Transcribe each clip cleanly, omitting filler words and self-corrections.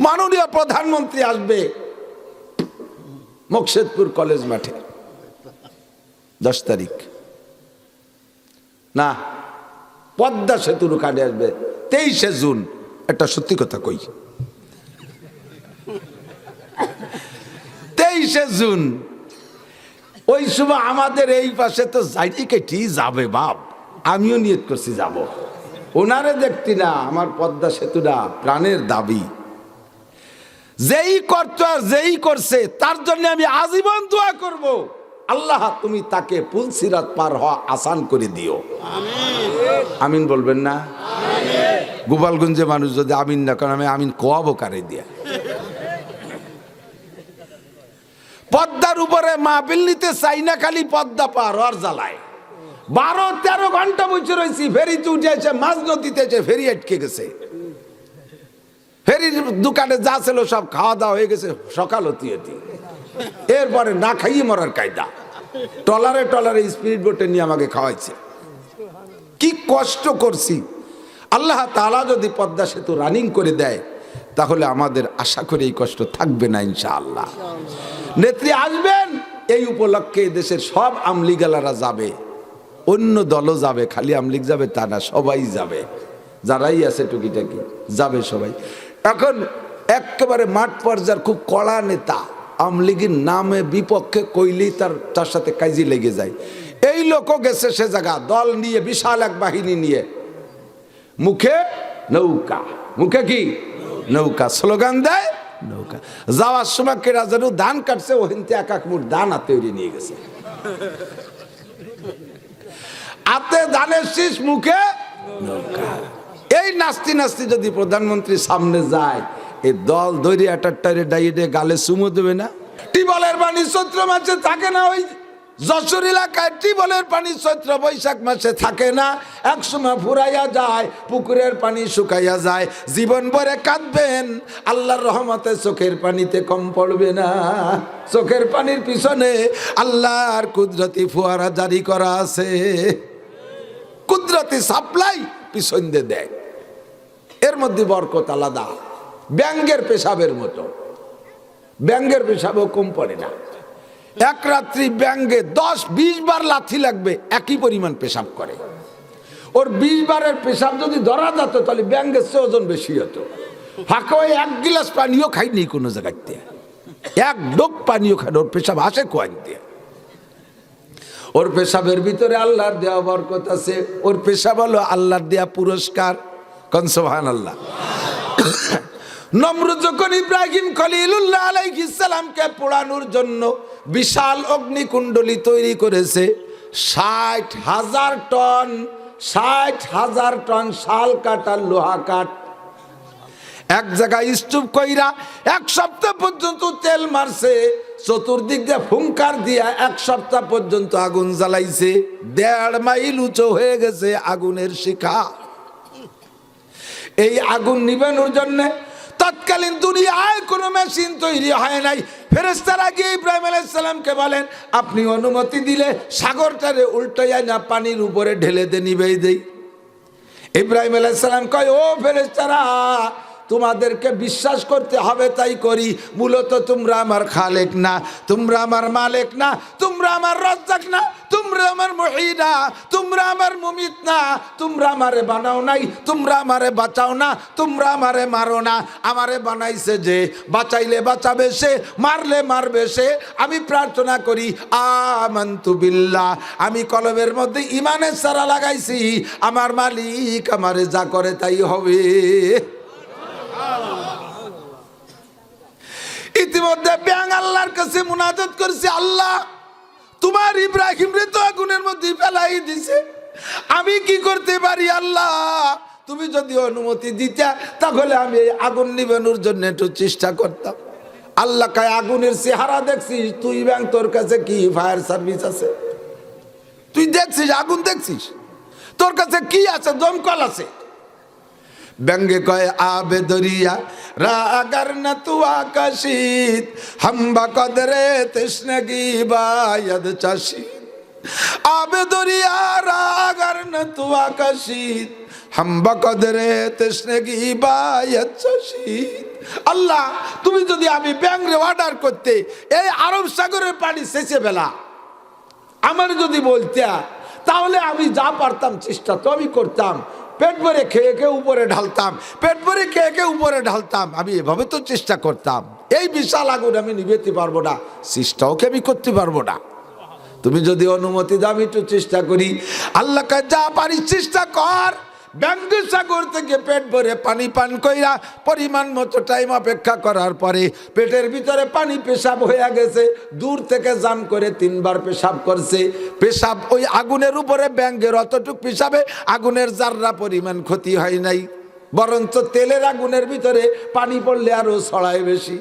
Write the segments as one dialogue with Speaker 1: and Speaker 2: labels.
Speaker 1: মাননীয় প্রধানমন্ত্রী আসবে মকসেদপুর কলেজ মাঠে 10 তারিখ, না পদ্মা সেতুর কাটে আসবে 23শে জুন। একটা সত্যি কথা কই, 23শে জুন ওই সময় আমাদের এই পাশে তো যাইতে কেটি যাবে বাপ, আমিও নিয়ত করছি যাব। ওনারে দেখতি না, আমার পদ্মা সেতুটা প্রাণের দাবি। যেই করতো আর যেই করছে তার জন্য আমি আজীবন দোয়া করব, আল্লাহ তুমি তাকে পুলসিরাত পার হওয়া আসান করে দিও। আমিন বলবেন না? গোপালগঞ্জে মানুষ যদি আমিন না করেন, আমি আমিন কোয়াবো কারে দিয়া। পদ্মার উপরে মাহফিল নিতে চাই না, খালি পদ্মা পার হওয়ার জ্বালায় 12-13 ঘন্টা বসে রয়েছি। ফেরিতে উঠে এসে মাঝ নদীতে এসে ফেরি আটকে গেছে। ফেরির দোকানে যা ছিল সব খাওয়া দাওয়া হয়ে গেছে সকাল হতে হতে। এরপরে না খাইয়ে মরার কায়দা, টলারে টলারে স্পিরিট বোটে নিয়ে আমাকে খাওয়াইছে। কি কষ্ট করছি। আল্লাহ তাআলা যদি পদ্মা সেতু রানিং করে দেয় তাহলে আমাদের আশা করি এই কষ্ট থাকবে না ইনশাআল্লাহ। নেত্রী আসবেন, এই উপলক্ষে দেশের সব আমলিগালারা যাবে, অন্য দলও যাবে, খালি আমলিগ যাবে তা না, সবাই যাবে, যারাই আছে টুকিটাকি যাবে সবাই। এখন একেবারে মাঠ পর্যায়ের খুব কড়া নেতা, আমলিগের নামে বিপক্ষে কইলেই তার সাথে কাজি লেগে যায়। এই লোকও গেছে সে জায়গা, দল নিয়ে বিশাল এক বাহিনী নিয়ে, মুখে নৌকা, মুখে কি নৌকা, স্লোগান দেয় নৌকা। যাওয়ার সময় কেরা যেন ধান কাটছে, ওহিনতে 1 মুঠ ধান তৈরি নিয়ে গেছে, হাতে ধানের শীষ, মুখে নৌকা। এই নাস্তি নাস্তি যদি প্রধানমন্ত্রী সামনে যায়, এই দল ধরে আটারটারে ডাইডে গালে চুমু দেবে না? টিবলের পানি চৈত্র মাসে থাকে না, ওই যশোর এলাকায় টিবলের পানি চৈত্র বৈশাখ মাসে থাকে না, একসময় ফুরাইয়া যায়, পুকুরের পানি শুকাইয়া যায়। জীবন ভরে কাঁদবেন, আল্লাহর রহমতে চোখের পানিতে কম পড়বে না। চোখের পানির পিছনে আল্লাহর কুদরতি ফোয়ারা জারি করা আছে, কুদরতি সাপ্লাই পিছন দিয়ে দেয়, এর মধ্যে বরকত আলাদা। ব্যাঙ্গের পেশাবের মতো, ব্যাঙ্গের পেশাবও কম পড়ে না। এক রাত্রি ব্যাঙ্গে 10-20 বার লাথি লাগবে, একই পরিমাণ পেশাব করে। ওর 20 বারের পেশাব যদি ধরা যেত তাহলে ব্যাঙ্গের চেয়ে ওজন বেশি হতো। ফাঁকা ওই 1 গিলাস পানিও খাইনি কোনো জায়গাতে, 1 ডোক পানিও খাই, ওর পেশাব আসে কোয়াক দিয়ে। ওর পেশাবের ভিতরে আল্লাহর দেওয়া বরকত আছে, ওর পেশাব হলো আল্লাহর দেওয়া পুরস্কার। কোন সুবহানাল্লাহ। নমরুদ যখন ইব্রাহিম খলিলুল্লাহ আলাইহিস সালামকে পোড়ানোর জন্য বিশাল অগ্নিকুণ্ডলী তৈরি করেছে, 60,000 টন, 60,000 টন শাল কাঠ আর লোহা কাঠ এক জায়গায় স্তূপ কইরা 1 সপ্তাহ পর্যন্ত তেল মারছে, চতুর্দিক দিয়ে ফুঙ্কার দিয়া 1 সপ্তাহ পর্যন্ত আগুন জ্বালাইছে। 1.5 মাইল উঁচু হয়ে গেছে আগুনের শিখা। এই আগুন নিবানোর জন্য তৎকালীন দুনিয়ায় কোনো মেশিন তৈরি হয় নাই। ফেরেশতারা গিয়ে ইব্রাহিম আলাইহিস সালামকে বলেন, আপনি অনুমতি দিলে সাগরটারে উল্টাইয়া না পানির উপরে ঢেলে দে, নিবেই দেই। ইব্রাহিম আলাইহিস সালাম কয়, ও ফেরেশতারা, তোমাদেরকে বিশ্বাস করতে হবে তাই করি, মূলত তোমরা আমার খালেক না, তোমরা আমার মালিক না, তোমরা আমার রাজ্জাক না, তোমরা আমার মুহী না, তোমরা আমার মুমিত না, তোমরা আমারে বানাও নাই, তোমরা আমারে বাঁচাও না, তোমরা আমারে মারো না। আমারে বানাইছে যে, বাঁচাইলে বাঁচাবে সে, মারলে মারবে সে। আমি প্রার্থনা করি, আমানতু বিল্লাহ, আমি কলবের মধ্যে ঈমানের সারা লাগাইছি, আমার মালিক আমারে যা করে তাই হবে। ইতিমধ্যে ব্যাং আল্লাহর কাছে মুনাজাত করছে, আল্লাহ তোমার ইব্রাহিম রে তো আগুনের মধ্যে ফেলাই দিছে, আমি কি করতে পারি? আল্লাহ তুমি যদি অনুমতি দিতা তাহলে আমি আগুন নিবানোর জন্য একটু চেষ্টা করতাম। আল্লাহ কয়, আগুনের চেহারা দেখছিস তুই? ব্যাং তোর কাছে কি ফায়ার সার্ভিস আছে? তুই দেখছিস আগুন দেখছিস? তোর কাছে কি আছে? দমকল আছে। ব্যঙ্গে কয়, আবে দরিয়া রাগার না তু আকাশিত, হাম্বা কদরে তৃষ্ণগি বায়দ চাষি। আবে দরিয়া রাগার না তু আকাশিত, হাম্বা কদরে তৃষ্ণগি বায়দ চাষি। আল্লাহ তুমি যদি আমি ব্যাংকে অর্ডার করতে এই আরব সাগরের পানি শেষে বেলা আমার যদি বলতে তাহলে আমি যা পারতাম চেষ্টা তো আমি করতাম, পেট ভরে খেয়ে খেয়ে উপরে ঢালতাম, পেট ভরে খেয়ে খেয়ে উপরে ঢালতাম, আমি এভাবে তো চেষ্টা করতাম। এই বিশাল আগুন আমি নিভাতে পারবো না, চেষ্টাও কি আমি করতে পারবো না? তুমি যদি অনুমতি দাও আমি একটু চেষ্টা করি। আল্লাহকে যা পারি চেষ্টা কর। ব্যাঙ্গু সাগর থেকে পেট ভরে পানি পান কইরা পরিমাণ মতো টাইম অপেক্ষা করার পরে পেটের ভিতরে পানি পেশাব হয়ে গেছে। দূর থেকে জান করে 3 বার পেশাব করছে। পেশাব ওই আগুনের উপরে ব্যাঙ্গের অতটুক পেশাবে আগুনের জাররা পরিমাণ ক্ষতি হয় নাই, বরঞ্চ তেলের আগুনের ভিতরে পানি পড়লে আরো ছড়ায় বেশি।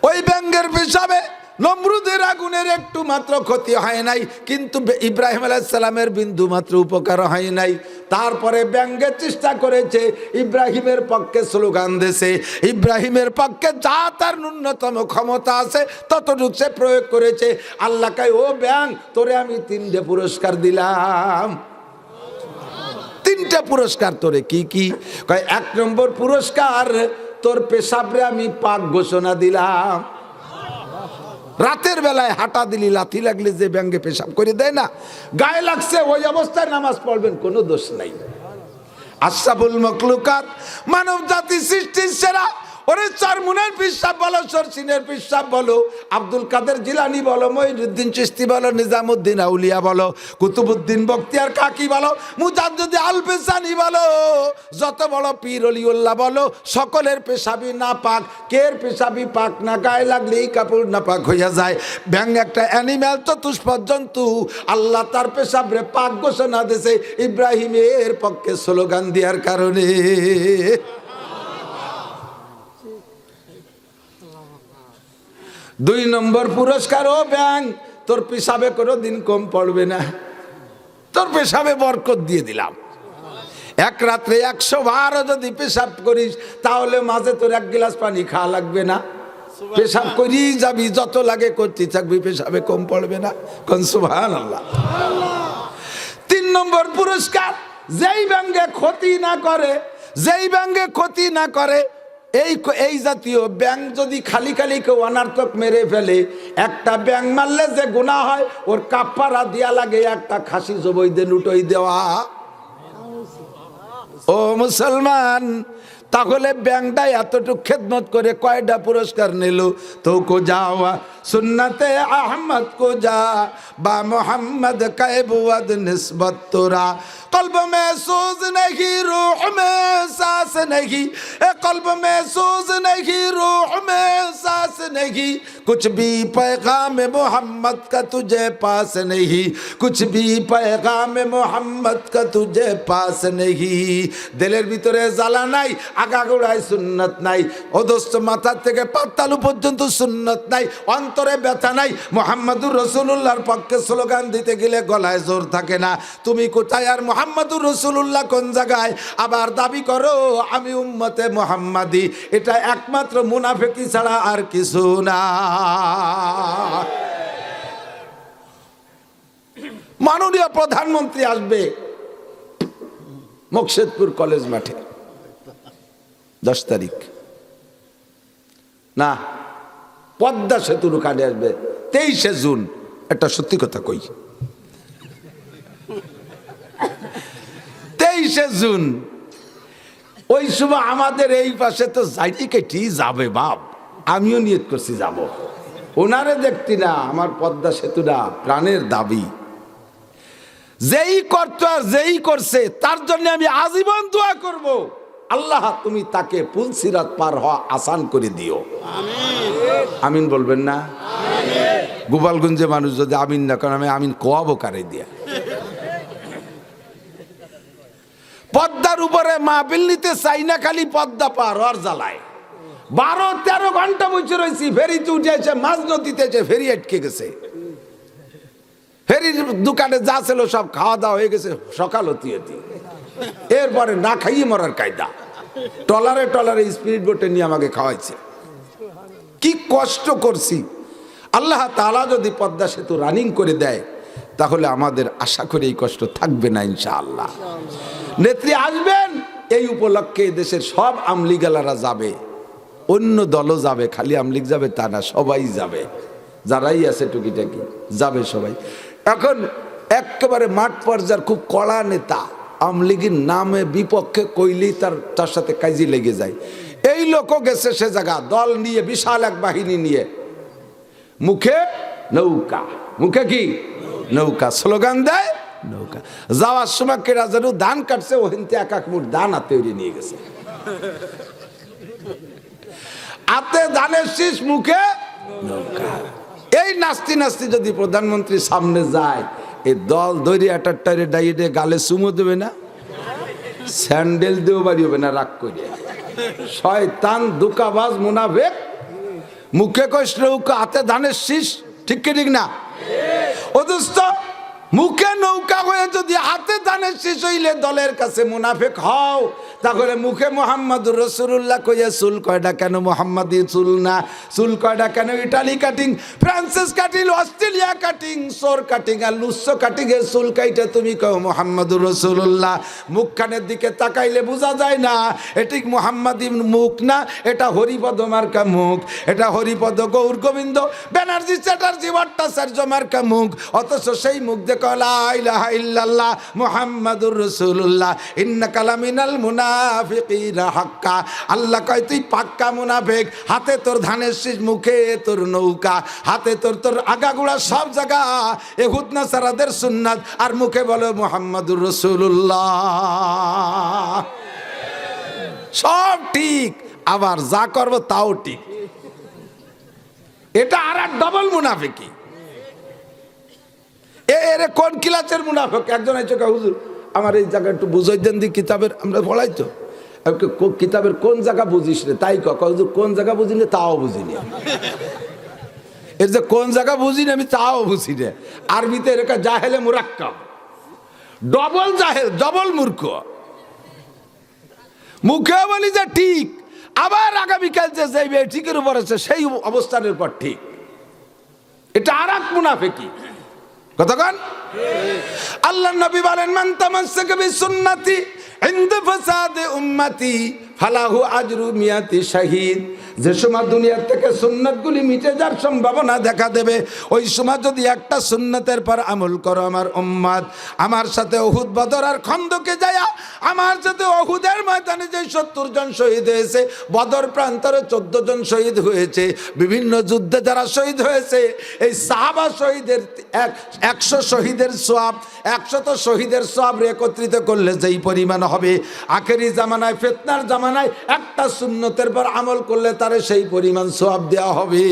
Speaker 1: ওই ব্যাঙ্গের পেশাবে নমরুদের আগুনের একটু মাত্র ক্ষতি হয় নাই, কিন্তু ইব্রাহিম আলাইহিস সালামের বিন্দু মাত্র উপকার হয় নাই। তারপরে ব্যাঙ্গের চেষ্টা করেছে, ইব্রাহিমের পক্ষে স্লোগান দিয়েছে, ইব্রাহিমের পক্ষে যা তার ন্যূনতম ক্ষমতা আছে ততটুকু সে প্রয়োগ করেছে। আল্লাহ কয় ও ব্যাং তোরে আমি 3টে পুরস্কার দিলাম। 3টে পুরস্কার তোরে। কি কি? কয় 1 নম্বর পুরস্কার তোর পেশাবরে আমি পাক ঘোষণা দিলাম। রাতের বেলায় হাঁটা দিলি লাথি লাগলে যে ব্যাঙ্গে পেশাব করে দেয় না, গায়ে লাগছে ওই অবস্থায় নামাজ পড়বেন, কোনো দোষ নাই। আশরাফুল মখলুকাত মানব জাতি সৃষ্টির সেরা। ওরে চরমুনের পিসাব বলো, সরসিনের পিসাব বলো, আব্দুল কাদের জিলানি বলো, মঈনুদ্দিন চিশতি বলো, নিজামুদ্দিন আউলিয়া বলো, কুতুবুদ্দিন বখতিয়ার কাকি বলো, মুজাদ্দিদ আল পেশানি বলো, যত বড় পীর অলিউল্লাহ বলো, সকলের পেশাবি না পাক। কের পেশাবি পাক না, গায়ে লাগলেই কাপড় না পাক হইয়া যায়। ব্যাং একটা অ্যানিম্যাল, চতুষ্পদ জন্তু। আল্লাহ তার পেশাবরে পাক ঘোষণা দিয়েছে ইব্রাহিমের পক্ষে স্লোগান দেওয়ার কারণে। 2 নম্বর পুরস্কার, ও ব্যাং তোর পেশাবে কোনো দিন কম পড়বে না, তোর পেশাবে বরকত দিয়ে দিলাম। 1 রাত্রে 100 বার যদি পেশাব করিস তাহলে মাঝে তোর 1 গ্লাস পানি খাওয়া লাগবে না, পেশাব করিই যাবি, যত লাগে করতে থাকবি, পেশাবে কম পড়বে না। কোন সুবহানাল্লাহ। 3 নম্বর পুরস্কার, যেই ব্যাঙ্গে ক্ষতি না করে, যেই ব্যাঙ্গে ক্ষতি না করে, এই জাতীয় ব্যাং যদি খালি খালি কেউ অনার্থক মেরে ফেলে, একটা ব্যাং মারলে যে গুনাহ হয় ওর কাফারা দেয়া লাগে একটা খাসি জবাই দিয়ে লুটোই দেওয়া। ও মুসলমান, তাহলে ব্যাংটা এতটুক খেদমত করে কয়টা পুরস্কার নিল? তো কো যাওয়া সুন্নতে আহমদ কো যা বা মোহাম্মদ কায়বুয়াদ নিসবত তোরা। कल्ब में सोज नहीं, रूह में सांस नहीं, कल्ब में सोज नहीं, रूह में सांस नहीं, कुछ भी पैगाम मोहम्मद का तुझे पास नहीं, कुछ भी पैगाम मोहम्मद का तुझे पास नहीं। दिलेर ভিতরে জ্বালা নাই, আগাগোড়ায় সুন্নাত নাই, অধস্থ মাথা থেকে পাতালু পর্যন্ত সুন্নাত নাই, অন্তরে ব্যথা নাই। মুহাম্মাদুর রাসূলুল্লাহর পক্ষে স্লোগান দিতে গেলে গলায় জোর থাকে না। তুমি কোথায় আর মুহাম্মাদুর রাসূলুল্লাহ কোন জায়গায়? আবার দাবি করো আমি উম্মতে মুহাম্মাদি। এটা একমাত্র মুনাফিকি ছাড়া আর কিছু না। মাননীয় প্রধানমন্ত্রী আসবে মকসেদপুর কলেজ মাঠে 10 তারিখ, না পদ্মা সেতুর ওখানে আসবে 23শে জুন। একটা সত্যি কথা কই, 23শে জুন ওই সময় আমাদের এই পাশে তো যাইতে কেটি যাবে বাপ, আমিও নিয়ত করছি যাব। ওনারে দেখতি না, আমার পদ্মা সেতুটা প্রাণের দাবি। যেই করতো আর যেই করছে তার জন্য আমি আজীবন দোয়া করব, আল্লাহ তুমি তাকে পুলসিরাত পার হওয়া আসান করে দিও। আমিন বলবেন না? গোপালগঞ্জে মানুষ যদি আমিন না করেন, আমি আমিন কোয়াবো কারে দিয়া। পদ্মার উপরে মাহফিল নিতে চাই না, খালি পদ্মা পার হওয়ার জ্বালায় 12-13 ঘন্টা বসে রয়েছি। ফেরিতে উঠে এসে মাঝ নদীতে এসে ফেরি আটকে গেছে। ফেরির দোকানে যা ছিল সব খাওয়া দাওয়া হয়ে গেছে সকাল হতে হতে। এরপরে না খাইয়ে মরার কায়দা, টলারে টলারে স্পিরিট বোটে নিয়ে আমাকে খাওয়াইছে। কি কষ্ট করছি। আল্লাহ তাআলা যদি পদ্মা সেতু রানিং করে দেয় তাহলে আমাদের আশা করি এই কষ্ট থাকবে না ইনশাআল্লাহ। নেত্রী আসবেন এই উপলক্ষে দেশের সব আমলিগালারা যাবে, অন্য দলও যাবে, খালি আমলিগ যাবে তা না, সবাই যাবে, যারাই আছে টুকিটাকি যাবে সবাই। এখন একেবারে মাঠ পর্যায়ের খুব কড়া নেতা আমলিগের নামে বিপক্ষে কইলেই তার সাথে কাজি লেগে যায়। এই লোকও গেছে সে জায়গা, দল নিয়ে, বিশাল এক বাহিনী নিয়ে, মুখে নৌকা, মুখে কি নৌকা, স্লোগান দেয় নৌকা। যাওয়ার সময় কেরা যেন ধান কাটছে, ওহিনতে এক এক মুঠ ধান হাতে নিয়ে গেছে, হাতে ধানের শীষ, মুখে নৌকা। এই নাস্তি নাস্তি যদি প্রধানমন্ত্রী সামনে যায়, এই দল দৈরি আটারটারে ডাইয়ে গালে চুমো দেবে না, স্যান্ডেল দিয়েও বাড়ি হবে না, রাগ করে। শয়তান, দুকাবাজ, মুনাফিক, মুখে কইস নৌকা, হাতে ধানের শীষ, ঠিক কি ঠিক না? ও দোস্ত, মুখে নৌকা হয়ে যদি হাতে ধানের শীষ হইলে দলের কাছে মুনাফিক হও, তাহলে মুখে মুহাম্মাদুর রাসূলুল্লাহ কইয়া চুল কয়টা কেন মুহাম্মাদি চুল না, চুল কয়টা কেন Italy cutting, Francis cutting, Australia cutting, সোর কাটিং আর লুসো কাটিং এর চুল কাইটা তুমি কও মুহাম্মাদুর রাসূলুল্লাহ। মুখখানের দিকে তাকাইলে বোঝা যায় না এটি মুহাম্মাদি মুখ না, এটা হরিপদ মার্কা মুখ, এটা হরিপদ গৌর গোবিন্দ ব্যানার্জি চ্যাটার্জি ভট্টাচার্য মার্কা মুখ, অথচ সেই মুখ দেখো লা ইলাহা ইল্লাল্লাহ মুহাম্মাদুর রাসূলুল্লাহ ইন্নাকা লামিনাল মুনাফিকিনা হাক্কা। আল্লাহ কয় তুই পাক্কা মুনাফিক, হাতে তোর ধানের শীষ, মুখে তোর নৌকা, হাতে তোর আগাগোড়া সব জায়গা ইহুদ নাসারাদের সুন্নাত, আর মুখে বলো মুহাম্মাদুর রাসূলুল্লাহ। সব ঠিক, আবার যা করবো তাও ঠিক। এটা আর এক ডবল মুনাফিকি। এরে কোন ক্লাসের মুনাফিক? একজন আছে হুজুর আমার এই জায়গা একটু বুঝাই দেন দি, কিতাবের আমরা পড়াই তো, কিতাবের কোন জায়গা বুঝিস রে? তাই হুজুর কোন জায়গা বুঝিনি, তাও বুঝিনি। এর যে কোন জায়গা বুঝিনি আমি তাও বুঝি রে। আরবিতে এরকম জাহেলে মুরাক্কাব, ডবল জাহেল, ডবল মূর্খ। মুখে বলি যে ঠিক, আবার আগামীকাল যে যাইবে ঠিকের উপর আছে সেই অবস্থানের পর ঠিক। এটা আর এক মুনাফিকি। কতক্ষণ আল্লাহ নবী বলেন মান তামাসসাকা বিসুন্নতি ইনদা ফাসাদে উম্মতি ফালাহু আজরু মিয়াতি শাহীদ। যে সময় দুনিয়ার থেকে সুন্নাতগুলি মিটে যাওয়ার সম্ভাবনা দেখা দেবে, ওই সময় যদি একটা সুন্নতের পর আমল করো আমার উম্মত, আমার সাথে উহুদ, বদর আর খন্দকে যায়া, আমার সাথে উহুদের ময়দানে যে 70 জন শহীদ হয়েছে, বদর প্রান্তরে 14 জন শহীদ হয়েছে, বিভিন্ন যুদ্ধে যারা শহীদ হয়েছে, এই সাহাবা শহীদের 100 শহীদের সওয়াব, 100 শহীদের সওয়াব একত্রিত করলে যেই পরিমাণ হবে, আখেরি জামানায় ফিতনার জামানায় একটা সুন্নতের পর আমল করলে তারে সেই পরিমাণ সওয়াব দেওয়া হবে।